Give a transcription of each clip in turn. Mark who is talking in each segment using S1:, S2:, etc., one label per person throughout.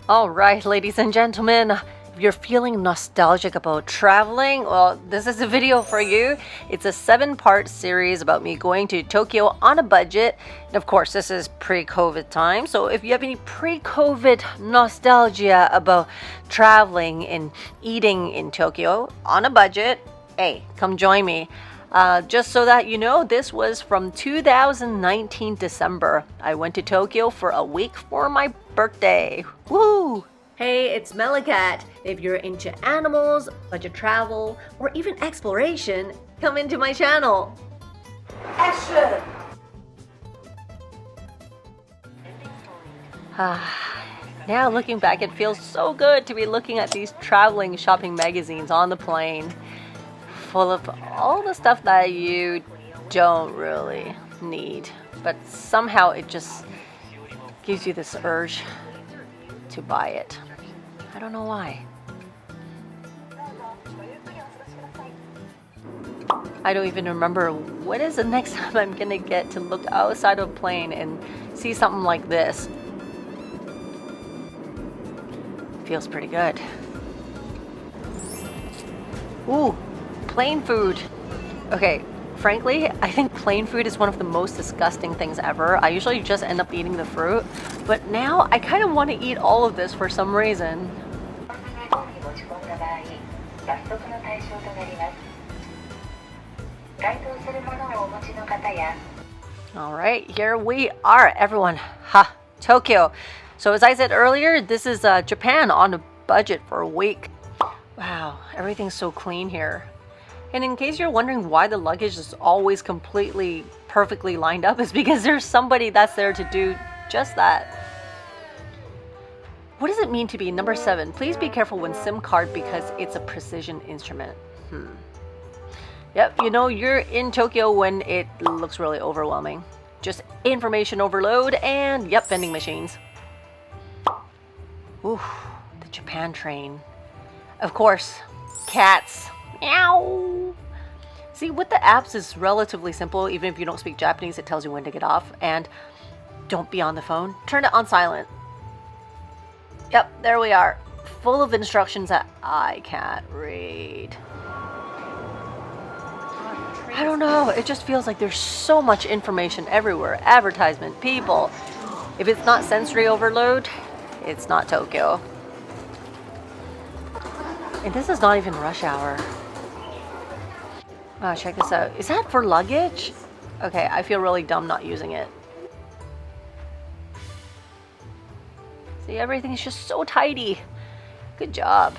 S1: All right, ladies and gentlemen, if you're feeling nostalgic about traveling, well, this is a video for you. It's a 7-part series about me going to Tokyo on a budget. And of course, this is pre-COVID time. So if you have any pre-COVID nostalgia about traveling and eating in Tokyo on a budget, hey, come join me. Just so that you know, this was from 2019 December. I went to Tokyo for a week for my birthday. Woo! Hey, it's MeloCat. If you're into animals, budget travel, or even exploration, come into my channel. Action! Now looking back, it feels so good to be looking at these traveling shopping magazines on the plane, full of all the stuff that you don't really need, but somehow it just gives you this urge to buy it. I don't know why. I don't even remember when is the next time I'm gonna get to look outside of a plane and see something like this. Feels pretty good. Ooh, plane food. Okay, frankly, I think plane food is one of the most disgusting things ever. I usually just end up eating the fruit, but now I kind of want to eat all of this for some reason. All right, here we are, everyone. Ha, Tokyo. So as I said earlier, this is Japan on a budget for a week. Wow, everything's so clean here. And in case you're wondering why the luggage is always completely perfectly lined up, is because there's somebody that's there to do just that. What does it mean to be number 7? Please be careful when SIM card because it's a precision instrument. Yep, you know you're in Tokyo when it looks really overwhelming. Just information overload and yep, vending machines. Ooh, the Japan train. Of course, cats. Meow. See, with the apps is relatively simple. Even if you don't speak Japanese, it tells you when to get off. And don't be on the phone. Turn it on silent. Yep, there we are. Full of instructions that I can't read. I don't know. It just feels like there's so much information everywhere. Advertisement, people. If it's not sensory overload, it's not Tokyo. And this is not even rush hour. Oh, check this out. Is that for luggage? Okay, I feel really dumb not using it. See, everything's just so tidy. Good job.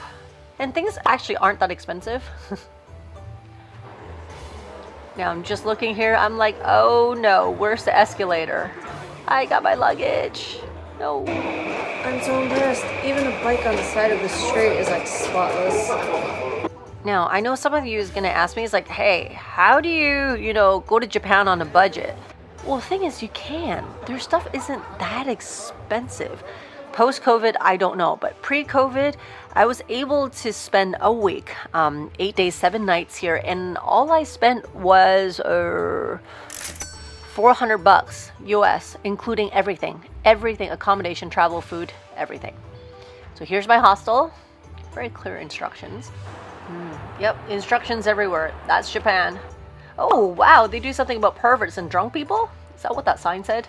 S1: And things actually aren't that expensive. Now I'm just looking here. I'm like, oh no, where's the escalator? I got my luggage. No. I'm so embarrassed. Even the bike on the side of the street is like spotless. Now, I know some of you is going to ask me, it's like, hey, how do you go to Japan on a budget? Well, the thing is, you can. Their stuff isn't that expensive. Post-COVID, I don't know. But pre-COVID, I was able to spend a week, 8 days, 7 nights here. And all I spent was $400 US, including everything. Everything, accommodation, travel, food, everything. So here's my hostel. Very clear instructions. Yep, instructions everywhere. That's Japan. Oh, wow, they do something about perverts and drunk people? Is that what that sign said?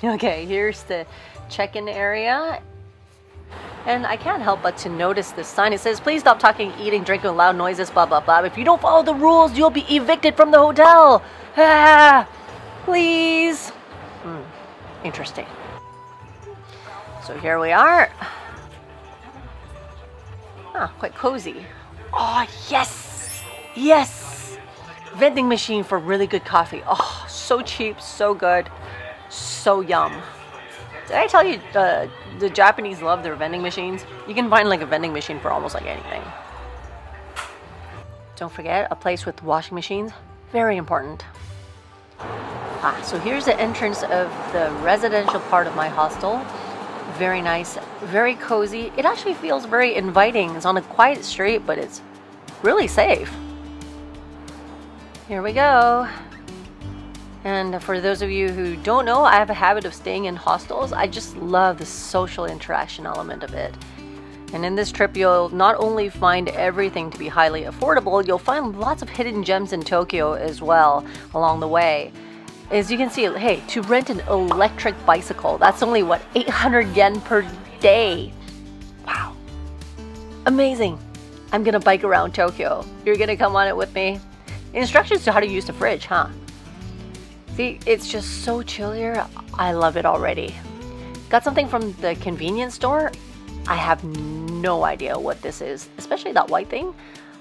S1: Okay, here's the check-in area. And I can't help but to notice this sign. It says, please stop talking, eating, drinking, loud noises, blah, blah, blah. If you don't follow the rules, you'll be evicted from the hotel. Ah, please. Interesting. So here we are. Quite cozy. Oh, yes! Yes! Vending machine for really good coffee. Oh, so cheap, so good, so yum. Did I tell you the Japanese love their vending machines? You can find like a vending machine for almost like anything. Don't forget, a place with washing machines. Very important. So here's the entrance of the residential part of my hostel. Very nice, very cozy. It actually feels very inviting. It's on a quiet street, but it's really safe. Here we go. And for those of you who don't know, I have a habit of staying in hostels. I just love the social interaction element of it. And in this trip, you'll not only find everything to be highly affordable, you'll find lots of hidden gems in Tokyo as well along the way. As you can see, hey, to rent an electric bicycle, that's only what, 800 yen per day. Wow. Amazing. I'm gonna bike around Tokyo. You're gonna come on it with me? Instructions to how to use the fridge, huh? See, it's just so chill here. I love it already. Got something from the convenience store. I have no idea what this is, especially that white thing.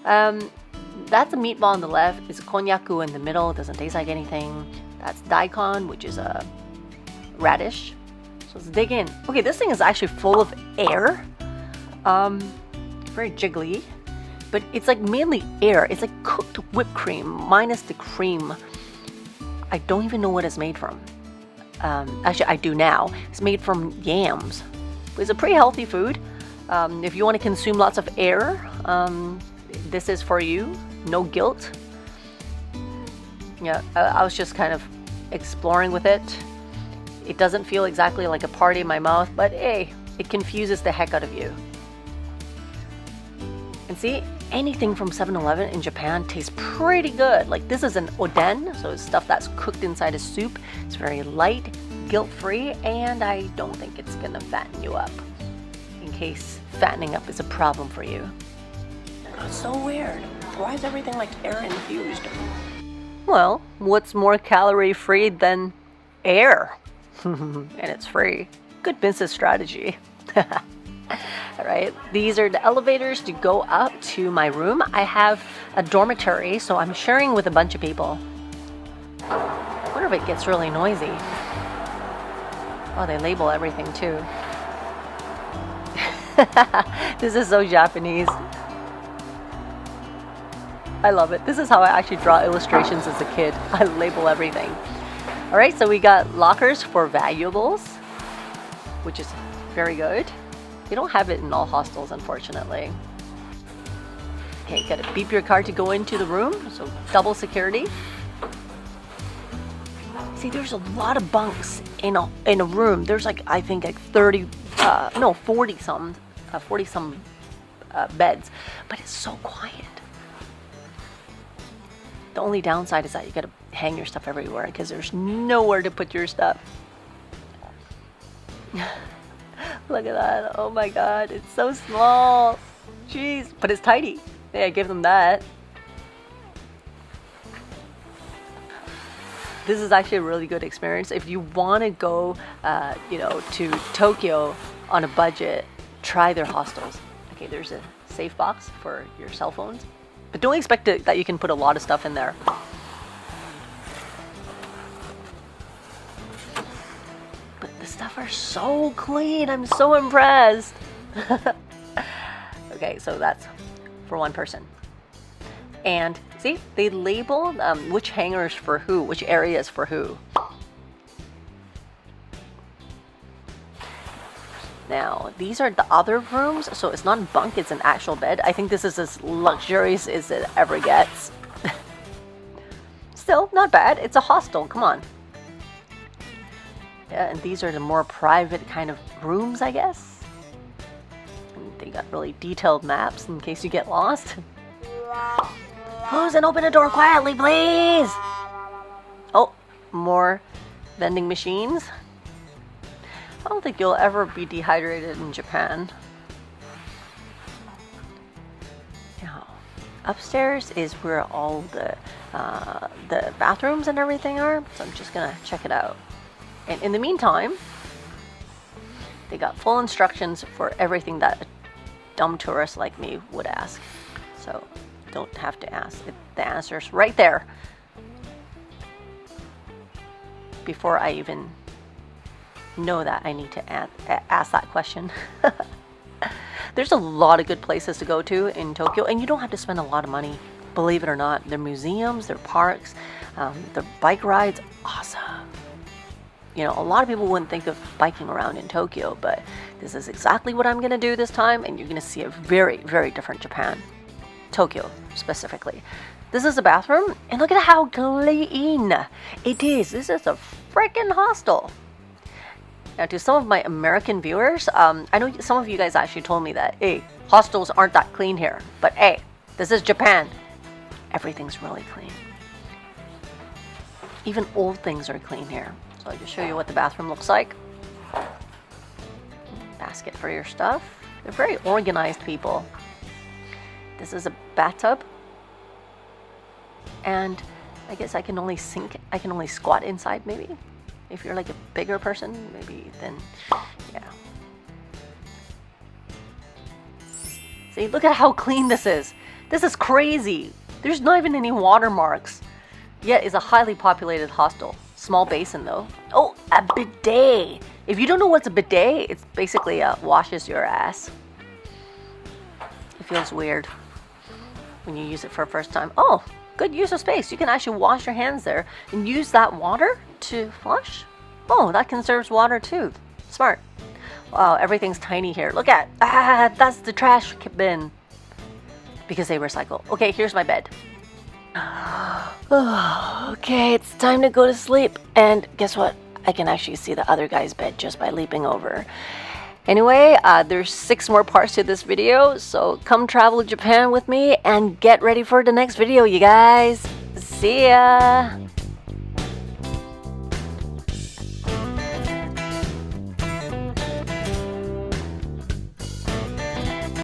S1: That's a meatball on the left. It's a konnyaku in the middle. It doesn't taste like anything. That's daikon, which is a radish. So let's dig in. Okay, this thing is actually full of air. Very jiggly, but it's like mainly air. It's like cooked whipped cream minus the cream. I don't even know what it's made from. Actually, I do now. It's made from yams. It's a pretty healthy food. If you want to consume lots of air, this is for you. No guilt. Yeah, I was just kind of exploring with it. It doesn't feel exactly like a party in my mouth, but hey, it confuses the heck out of you. And see, anything from 7-Eleven in Japan tastes pretty good. Like this is an oden, so it's stuff that's cooked inside a soup. It's very light, guilt-free, and I don't think it's gonna fatten you up. In case fattening up is a problem for you. It's so weird. Why is everything like air infused? Well, what's more calorie-free than air? And it's free. Good business strategy. Alright, these are the elevators to go up to my room. I have a dormitory, so I'm sharing with a bunch of people. I wonder if it gets really noisy. Oh, they label everything too. This is so Japanese. I love it. This is how I actually draw illustrations as a kid. I label everything. Alright, so we got lockers for valuables, which is very good. They don't have it in all hostels, unfortunately. Okay, gotta beep your card to go into the room, so double security. See, there's a lot of bunks in a room. There's like, I think like 40 some beds, but it's so quiet. The only downside is that you gotta hang your stuff everywhere because there's nowhere to put your stuff. Look at that. Oh my god, it's so small. Jeez, but it's tidy. Yeah, give them that. This is actually a really good experience. If you want to go, to Tokyo on a budget, try their hostels. Okay, there's a safe box for your cell phones, but don't expect that you can put a lot of stuff in there. Stuff are so clean. I'm so impressed. Okay, so that's for one person. And see, they label which hangers for who, which areas for who. Now, these are the other rooms, so it's not a bunk, it's an actual bed. I think this is as luxurious as it ever gets. Still, not bad. It's a hostel, come on. Yeah, and these are the more private kind of rooms, I guess. And they got really detailed maps in case you get lost. Close and open the door quietly, please! Oh, more vending machines. I don't think you'll ever be dehydrated in Japan. Now, upstairs is where all the bathrooms and everything are, so I'm just gonna check it out. And in the meantime, they got full instructions for everything that a dumb tourist like me would ask. So don't have to ask. The answer's right there before I even know that I need to ask that question. There's a lot of good places to go to in Tokyo, and you don't have to spend a lot of money. Believe it or not, their museums, their parks, their bike rides, awesome. You know, a lot of people wouldn't think of biking around in Tokyo, but this is exactly what I'm going to do this time, and you're going to see a very, very different Japan. Tokyo, specifically. This is a bathroom, and look at how clean it is. This is a freaking hostel. Now, to some of my American viewers, I know some of you guys actually told me that, hey, hostels aren't that clean here. But hey, this is Japan. Everything's really clean. Even old things are clean here. So I'll just show you what the bathroom looks like. Basket for your stuff. They're very organized people. This is a bathtub. And I guess I can only squat inside maybe. If you're like a bigger person, maybe then, yeah. See, look at how clean this is. This is crazy. There's not even any watermarks. Yet it's a highly populated hostel. Small basin though. Oh, a bidet. If you don't know what's a bidet, it's basically washes your ass. It feels weird when you use it for the first time. Oh, good use of space. You can actually wash your hands there and use that water to flush. Oh, that conserves water too. Smart. Wow, everything's tiny here. Look at, that's the trash bin. Because they recycle. Okay, here's my bed. Okay, it's time to go to sleep. And guess what? I can actually see the other guy's bed just by leaping over. Anyway, there's 6 more parts to this video, so come travel to Japan with me and get ready for the next video, you guys. See ya!